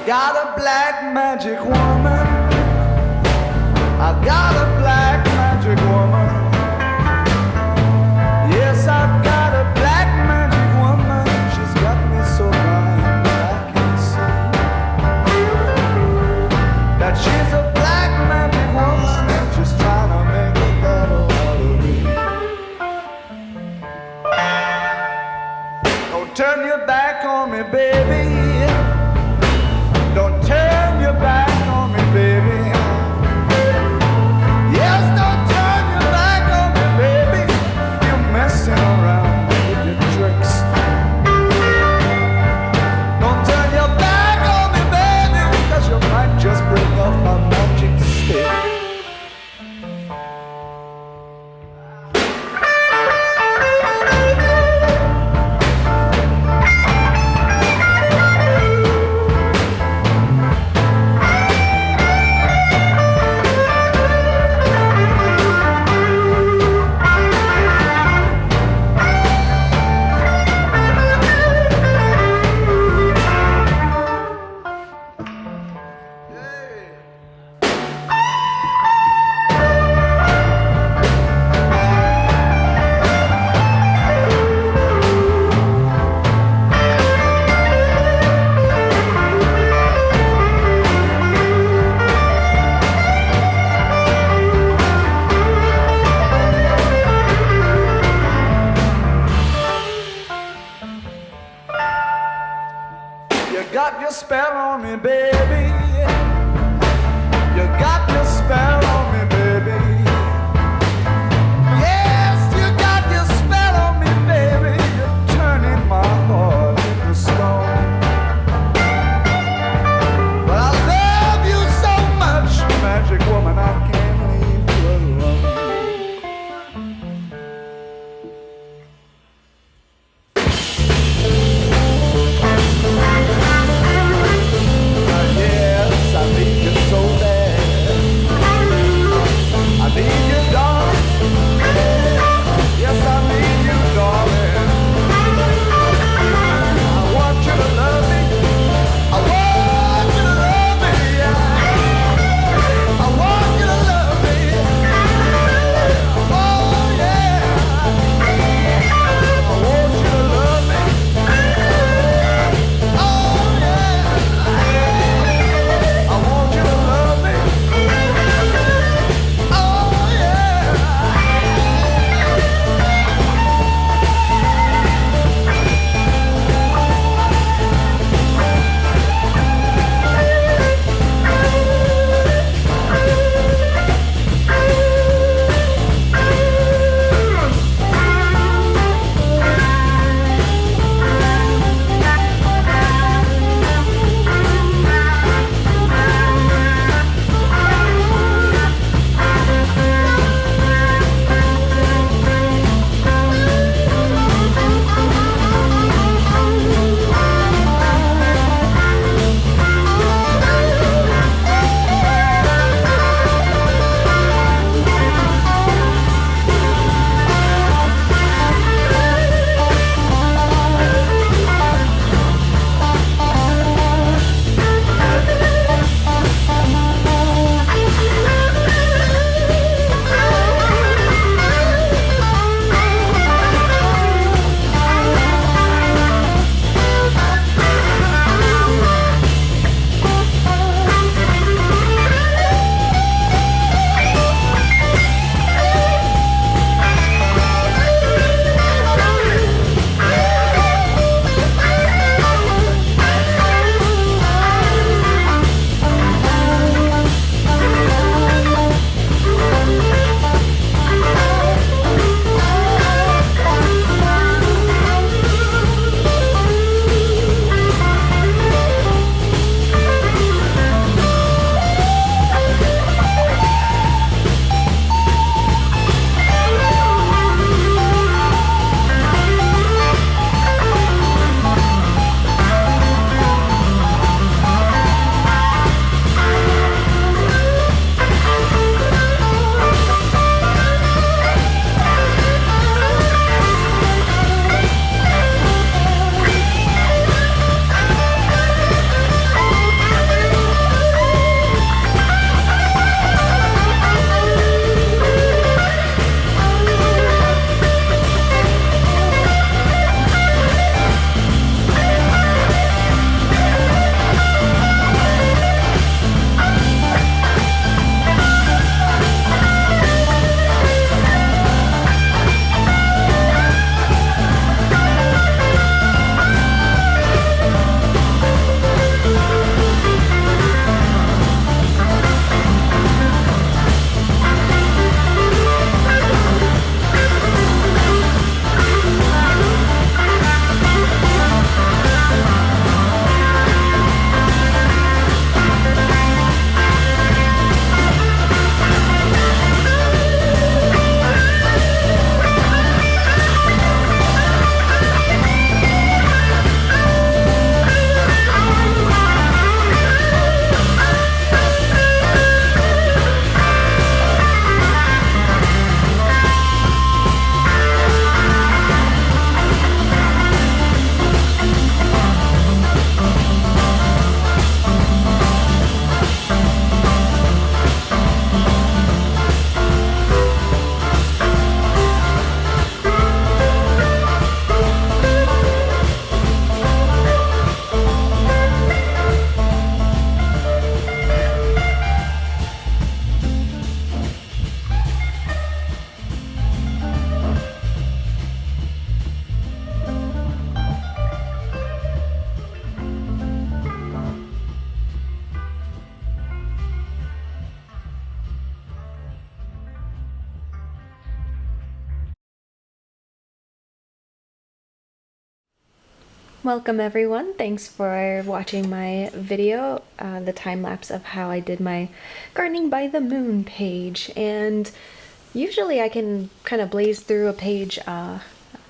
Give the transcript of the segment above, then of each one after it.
got a black magic woman. I got a black magic woman. Yes, I've got a black magic woman. She's got me so blind I can't see that she's a black magic woman. She's trying to make a devil out of me. Don't turn your back on me, baby. Don't turn your back on me, baby. Welcome everyone. Thanks for watching my video, the time lapse of how I did my Gardening by the Moon page. And usually I can kind of blaze through a page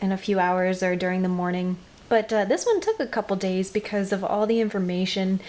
in a few hours or during the morning. But this one took a couple days because of all the information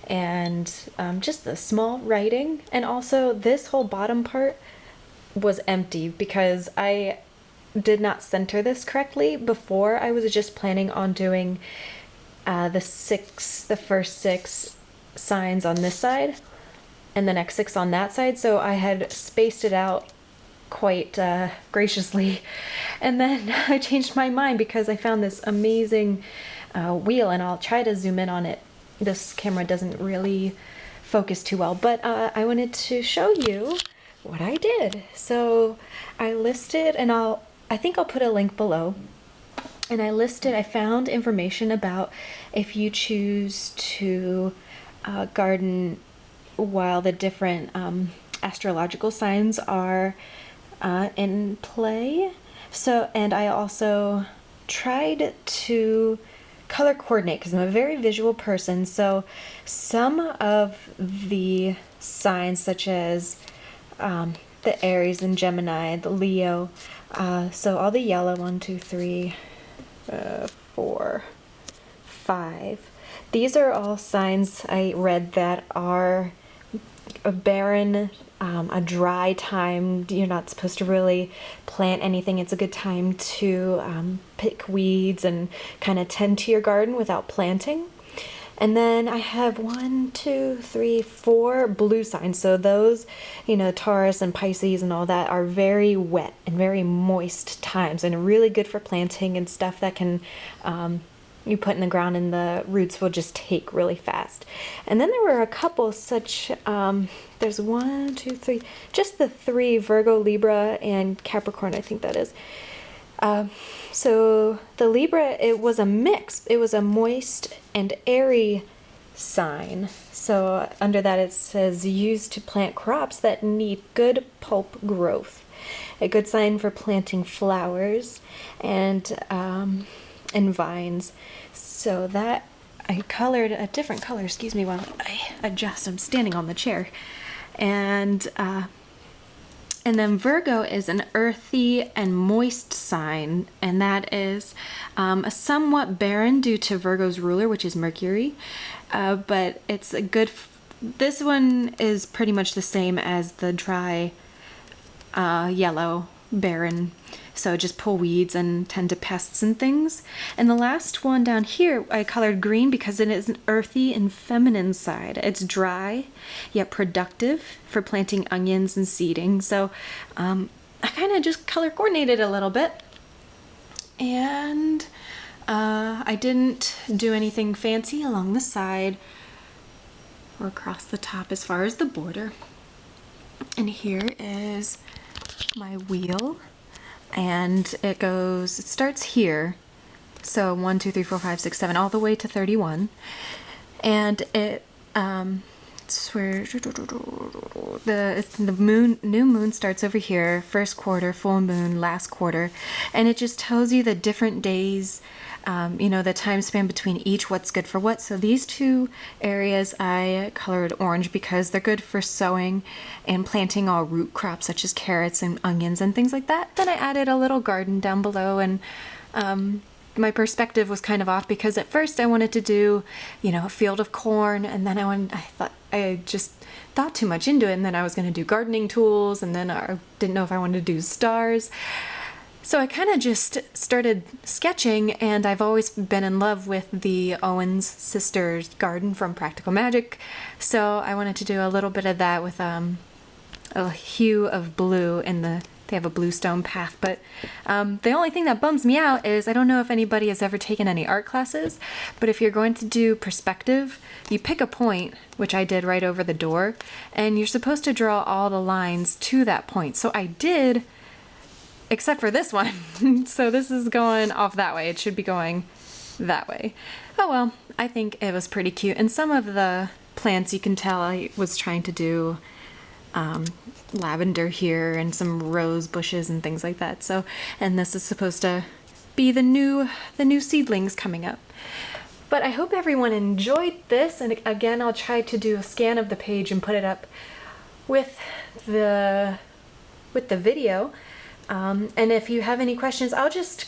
and just the small writing. And also this whole bottom part was empty because I did not center this correctly before. I was just planning on doing the first 6 signs on this side and the next 6 on that side, so I had spaced it out quite graciously, and then I changed my mind because I found this amazing wheel, and I'll try to zoom in on it. This camera doesn't really focus too well, but I wanted to show you what I did. So I listed, and I think I'll put a link below. And I found information about if you choose to garden while the different astrological signs are in play. So, and I also tried to color coordinate because I'm a very visual person. So some of the signs, such as the Aries and Gemini, the Leo, so all the yellow, 1, 2, 3, 4, 5. These are all signs I read that are a barren, a dry time. You're not supposed to really plant anything. It's a good time to pick weeds and kind of tend to your garden without planting. And then I have 1, 2, 3, 4 blue signs. So those, Taurus and Pisces and all that are very wet and very moist times and really good for planting and stuff that can you put in the ground and the roots will just take really fast. And then there were a couple such, there's 1, 2, 3, just the 3, Virgo, Libra, and Capricorn, I think that is. So the Libra, it was a mix. It was a moist and airy sign. So under that it says used to plant crops that need good pulp growth. A good sign for planting flowers and vines. So that I colored a different color. Excuse me while I adjust. I'm standing on the chair. And then Virgo is an earthy and moist sign, and that is a somewhat barren due to Virgo's ruler, which is Mercury, but it's a good, this one is pretty much the same as the dry yellow barren, so just pull weeds and tend to pests and things. And the last one down here I colored green because it is an earthy and feminine side. It's dry yet productive for planting onions and seeding. So I kind of just color coordinated a little bit, and I didn't do anything fancy along the side or across the top as far as the border. And here is my wheel, and it starts here, so 1, 2, 3, 4, 5, 6, 7, all the way to 31, and it it's where the new moon starts over here, first quarter, full moon, last quarter, and it just tells you the different days, the time span between each, what's good for what. So these 2 areas I colored orange because they're good for sowing and planting all root crops such as carrots and onions and things like that. Then I added a little garden down below, and my perspective was kind of off because at first I wanted to do, a field of corn, and then I just thought too much into it, and then I was going to do gardening tools, and then I didn't know if I wanted to do stars. So I kind of just started sketching, and I've always been in love with the Owens sisters garden from Practical Magic, so I wanted to do a little bit of that with a hue of blue in they have a bluestone path. But the only thing that bums me out is I don't know if anybody has ever taken any art classes, but if you're going to do perspective, you pick a point, which I did right over the door, and you're supposed to draw all the lines to that point. So I did, except for this one. So this is going off that way. It should be going that way. Oh well, I think it was pretty cute. And some of the plants, you can tell I was trying to do lavender here and some rose bushes and things like that. So, and this is supposed to be the new seedlings coming up. But I hope everyone enjoyed this, and again, I'll try to do a scan of the page and put it up with the video. And if you have any questions, I'll just